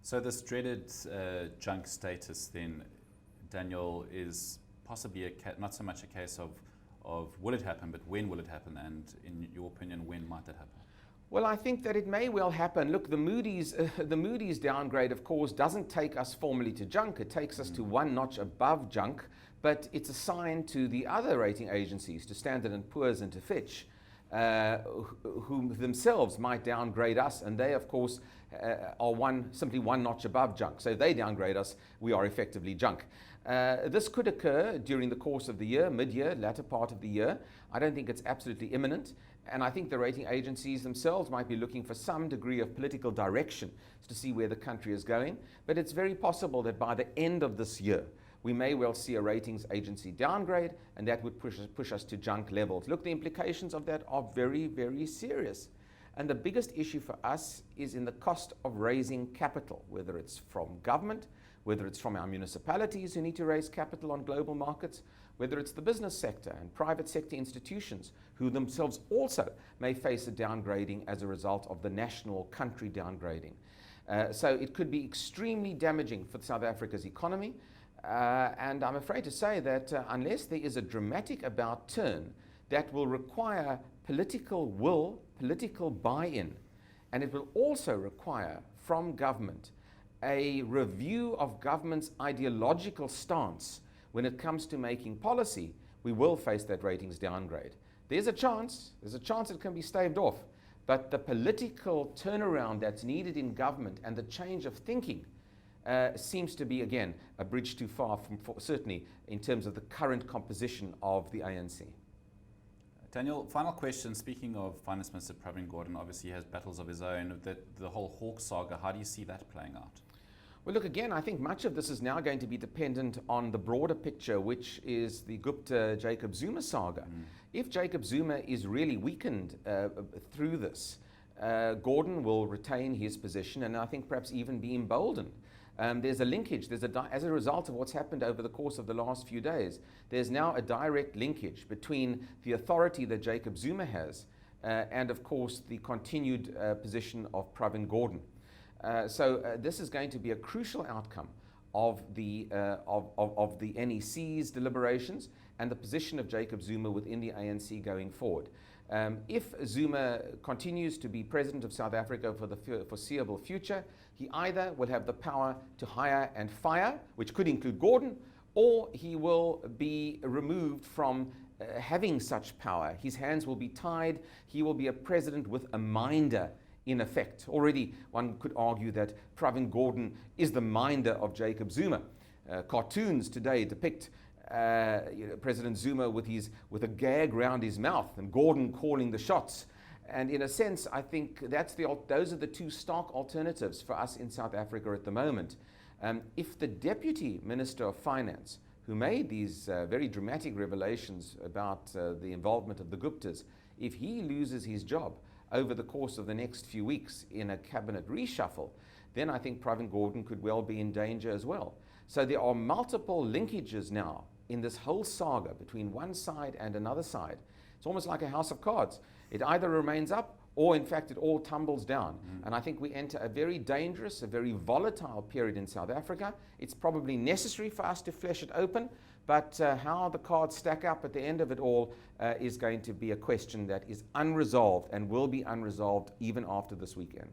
So this dreaded junk status then, Daniel, is possibly not so much a case of will it happen, but when will it happen? And in your opinion, when might that happen? Well, I think that it may well happen. Look, the Moody's downgrade, of course, doesn't take us formally to junk. It takes us to one notch above junk, but it's a sign to the other rating agencies, to Standard & Poor's and to Fitch, who themselves might downgrade us, and they, of course, are simply one notch above junk. So if they downgrade us, we are effectively junk. This could occur during the course of the year, mid-year, latter part of the year. I don't think it's absolutely imminent. And I think the rating agencies themselves might be looking for some degree of political direction to see where the country is going. But it's very possible that by the end of this year, we may well see a ratings agency downgrade, and that would push us to junk levels. Look, the implications of that are very, very serious. And the biggest issue for us is in the cost of raising capital, whether it's from government, whether it's from our municipalities who need to raise capital on global markets, whether it's the business sector and private sector institutions who themselves also may face a downgrading as a result of the national country downgrading. So it could be extremely damaging for South Africa's economy. And I'm afraid to say that unless there is a dramatic about turn that will require political will, political buy-in, and it will also require from government a review of government's ideological stance when it comes to making policy, we will face that ratings downgrade. There's a chance it can be staved off, but the political turnaround that's needed in government and the change of thinking seems to be, again, a bridge too far, certainly in terms of the current composition of the ANC. Daniel, final question. Speaking of Finance Minister Pravin Gordhan, obviously he has battles of his own. The whole Hawke saga, how do you see that playing out? Well, look, again, I think much of this is now going to be dependent on the broader picture, which is the Gupta-Jacob Zuma saga. If Jacob Zuma is really weakened through this, Gordhan will retain his position and I think perhaps even be emboldened. There's a linkage, as a result of what's happened over the course of the last few days, there's now a direct linkage between the authority that Jacob Zuma has and, of course, the continued position of Pravin Gordhan. So this is going to be a crucial outcome of the NEC's deliberations and the position of Jacob Zuma within the ANC going forward. If Zuma continues to be president of South Africa for the foreseeable future, he either will have the power to hire and fire, which could include Gordhan, or he will be removed from having such power. His hands will be tied. He will be a president with a minder in effect. Already one could argue that Pravin Gordhan is the minder of Jacob Zuma. Cartoons today depict President Zuma with a gag round his mouth and Gordhan calling the shots. And in a sense, I think those are the two stark alternatives for us in South Africa at the moment. If the Deputy Minister of Finance, who made these very dramatic revelations about the involvement of the Guptas, if he loses his job over the course of the next few weeks in a cabinet reshuffle, then I think Pravin Gordhan could well be in danger as well. So there are multiple linkages now in this whole saga between one side and another side. It's almost like a house of cards. It either remains up or in fact it all tumbles down. And I think we enter a very dangerous, a very volatile period in South Africa. It's probably necessary for us to flesh it open, but how the cards stack up at the end of it all is going to be a question that is unresolved and will be unresolved even after this weekend.